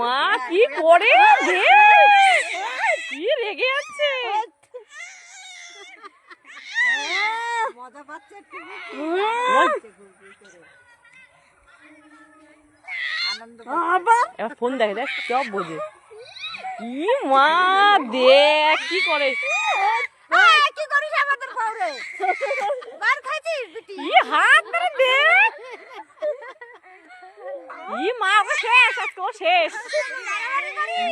মা কি করে কি রেগে যাচ্ছে, মজা পাচ্ছে এবার ফোন দেখে দেখ সব বোঝে। কি মা দেখ কি করে, কি করিস আমাদের পাউরে মার খাইছিস বিটি কি হাত ধরে দেখ, কি মা ও শেষ, আজকে ও শেষ।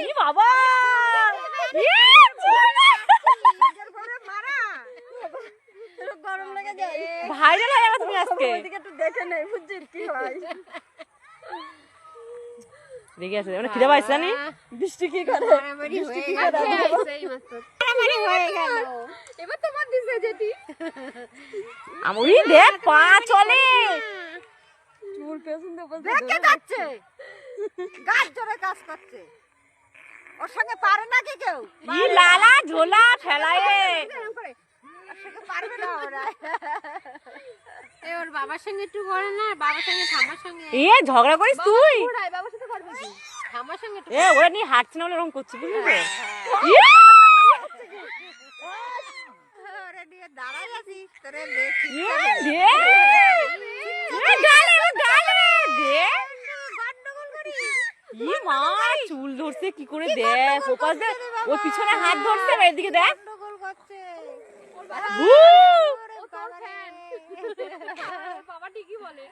কি বাবা গরম লেগে যায়, ভাইরাল হয়ে গেছে তুমি আজকে। ওইদিকে একটু দেখে নেই বুঝছিস কি হয়। রেগে আছে মানে খিদে পাইছে জানি, বৃষ্টি কি করে বৃষ্টি কি করে মারামারি হয়ে গেল। এবার তোমার দিছে যেটি আমি দেখ পা চলে, চুল পেছন দিয়ে বসে দেখে যাচ্ছে, গাছ জোরে কাজ করছে, ওর সঙ্গে পারে না কি কেউ, কি লালা ঝোলা ফেলায়, ওর সঙ্গে পারবে না ওরা। এই ওর বাবার সঙ্গে একটু করে না, বাবার সঙ্গে ঠাম্মার সঙ্গে। এ ঝগড়া করিস তুই, বাবার সাথে পারবে কি, ঠাম্মার সঙ্গে একটু এ ওরা নিয়ে হাঁটছে না বলে এরকম করছে বুঝলি তো। ওরে নিয়ে দাঁড়াই আছিস তোরে দেখি গন্ডগোল করি। কি মা চুল ধরছে কি করে দেখ, ওপাশ দেখ ওর পিছনে হাত ধরছে, এদিকে দেখ গন্ডগোল করছে। হু। ওরে বাবা রে। বাবা ঠিকই বলে।